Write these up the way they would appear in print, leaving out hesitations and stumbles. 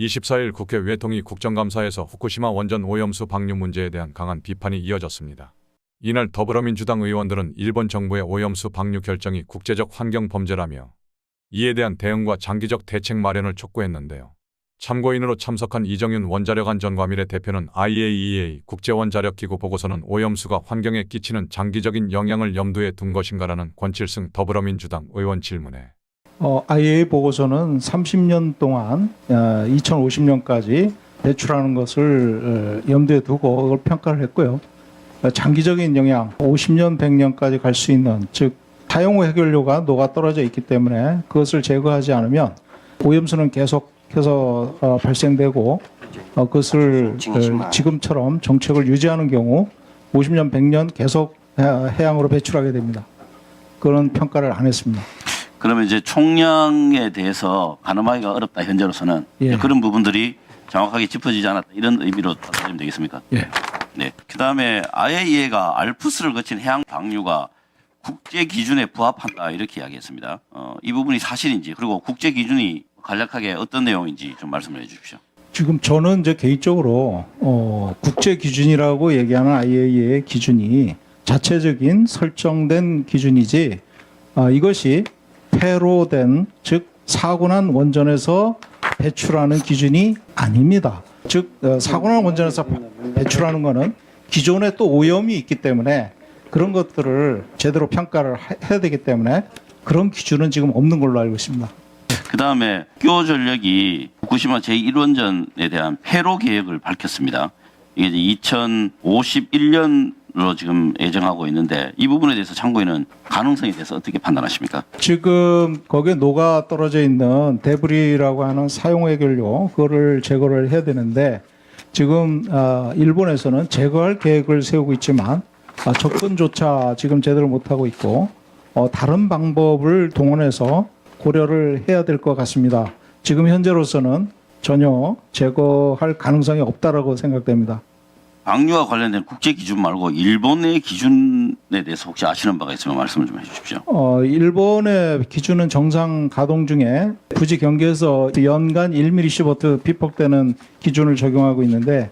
24일 국회 외통위 국정감사에서 후쿠시마 원전 오염수 방류 문제에 대한 강한 비판이 이어졌습니다. 이날 더불어민주당 의원들은 일본 정부의 오염수 방류 결정이 국제적 환경 범죄라며 이에 대한 대응과 장기적 대책 마련을 촉구했는데요. 참고인으로 참석한 이정윤 원자력안 전과미래 대표는 IAEA 국제원자력기구 보고서는 오염수가 환경에 끼치는 장기적인 영향을 염두에 둔 것인가라는 권칠승 더불어민주당 의원 질문에 IAEA 보고서는 30년 동안 2050년까지 배출하는 것을 염두에 두고 그걸 평가를 했고요. 장기적인 영향, 50년, 100년까지 갈 수 있는, 즉 사용 후 해결료가 녹아 떨어져 있기 때문에 그것을 제거하지 않으면 오염수는 계속해서 발생되고 그것을 지금처럼 정책을 유지하는 경우 50년, 100년 계속 해양으로 배출하게 됩니다. 그런 평가를 안 했습니다. 그러면 이제 총량에 대해서 가늠하기가 어렵다 현재로서는 예. 그런 부분들이 정확하게 짚어지지 않았다 이런 의미로 받아들이면 되겠습니까? 예. 네. 그다음에 IAEA가 알프스를 거친 해양 방류가 국제 기준에 부합한다 이렇게 이야기했습니다. 이 부분이 사실인지 그리고 국제 기준이 간략하게 어떤 내용인지 좀 말씀을 해주십시오. 지금 저는 이제 개인적으로 국제 기준이라고 얘기하는 IAEA의 기준이 자체적인 설정된 기준이지 이것이 폐로된 즉 사고난 원전에서 배출하는 기준이 아닙니다. 즉 사고난 원전에서 배출하는 것은 기존에 또 오염이 있기 때문에 그런 것들을 제대로 평가를 해야 되기 때문에 그런 기준은 지금 없는 걸로 알고 있습니다. 그다음에 교전력이 후쿠시마 제1원전에 대한 폐로 계획을 밝혔습니다. 이게 이제 2051년으로 지금 예정하고 있는데 이 부분에 대해서 참고인은 가능성에 대해서 어떻게 판단하십니까? 지금 거기에 녹아 떨어져 있는 데브리라고 하는 사용 해결료 그거를 제거를 해야 되는데 지금 일본에서는 제거할 계획을 세우고 있지만 접근조차 지금 제대로 못하고 있고 다른 방법을 동원해서 고려를 해야 될 것 같습니다. 지금 현재로서는 전혀 제거할 가능성이 없다라고 생각됩니다. 방류와 관련된 국제 기준 말고 일본의 기준에 대해서 혹시 아시는 바가 있으면 말씀을 좀 해주십시오. 일본의 기준은 정상 가동 중에 부지 경계에서 연간 1mSv 피폭되는 기준을 적용하고 있는데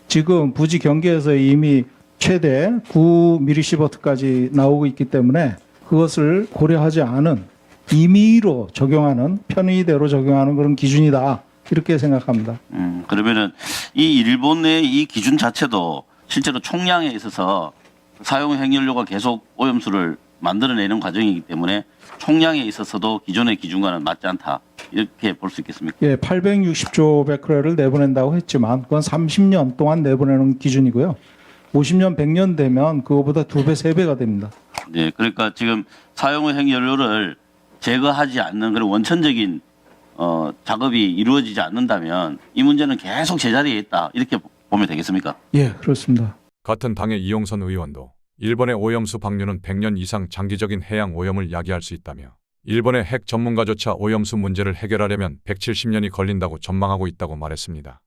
지금 부지 경계에서 이미 최대 9mSv까지 나오고 있기 때문에 그것을 고려하지 않은 임의로 적용하는 편의대로 적용하는 그런 기준이다 이렇게 생각합니다. 그러면은 이 일본의 이 기준 자체도 실제로 총량에 있어서 사용 행렬료가 계속 오염수를 만들어내는 과정이기 때문에 총량에 있어서도 기존의 기준과는 맞지 않다 이렇게 볼 수 있겠습니까? 예, 860조 베크렐을 내보낸다고 했지만 그건 30년 동안 내보내는 기준이고요. 50년, 100년 되면 그거보다 2배, 3배가 됩니다. 네, 그러니까 지금 사용 행렬료를 제거하지 않는 그런 원천적인 작업이 이루어지지 않는다면 이 문제는 계속 제자리에 있다 이렇게 보면 되겠습니까? 예, 그렇습니다. 같은 당의 이용선 의원도 일본의 오염수 방류는 100년 이상 장기적인 해양 오염을 야기할 수 있다며 일본의 핵 전문가조차 오염수 문제를 해결하려면 170년이 걸린다고 전망하고 있다고 말했습니다.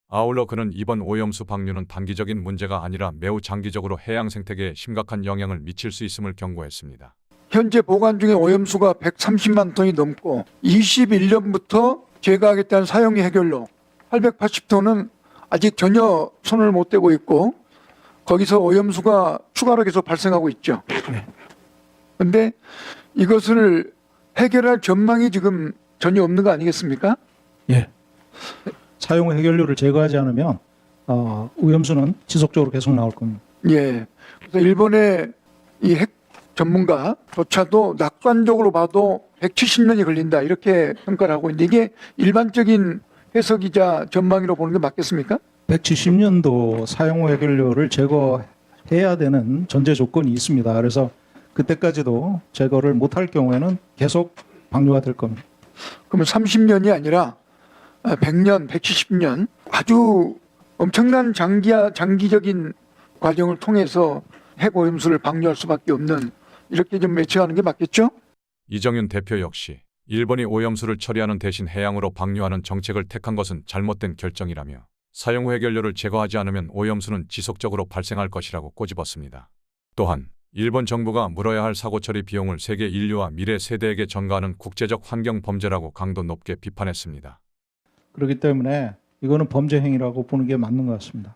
아울러 그는 이번 오염수 방류는 단기적인 문제가 아니라 매우 장기적으로 해양 생태계에 심각한 영향을 미칠 수 있음을 경고했습니다. 현재 보관 중에 오염수가 130만 톤이 넘고 21년부터 제거하겠다는 사용 해결로 880톤은 아직 전혀 손을 못 대고 있고 거기서 오염수가 추가로 계속 발생하고 있죠. 그런데 이것을 해결할 전망이 지금 전혀 없는 거 아니겠습니까? 예. 사용 해결료를 제거하지 않으면 오염수는 지속적으로 계속 나올 겁니다. 예. 그래서 일본의 이 핵 전문가조차도 낙관적으로 봐도 170년이 걸린다 이렇게 평가를 하고 있는데 이게 일반적인 해석이자 전망이라고 보는 게 맞겠습니까? 170년도 사용 후 해결료를 제거해야 되는 전제 조건이 있습니다. 그래서 그때까지도 제거를 못할 경우에는 계속 방류가 될 겁니다. 그러면 30년이 아니라 100년, 170년 아주 엄청난 장기적인 과정을 통해서 핵오염수를 방류할 수밖에 없는 이렇게 좀 매치하는 게 맞겠죠? 이정윤 대표 역시 일본이 오염수를 처리하는 대신 해양으로 방류하는 정책을 택한 것은 잘못된 결정이라며 사용 후 해결료를 제거하지 않으면 오염수는 지속적으로 발생할 것이라고 꼬집었습니다. 또한 일본 정부가 물어야 할 사고 처리 비용을 세계 인류와 미래 세대에게 전가하는 국제적 환경 범죄라고 강도 높게 비판했습니다. 그렇기 때문에 이거는 범죄 행위라고 보는 게 맞는 것 같습니다.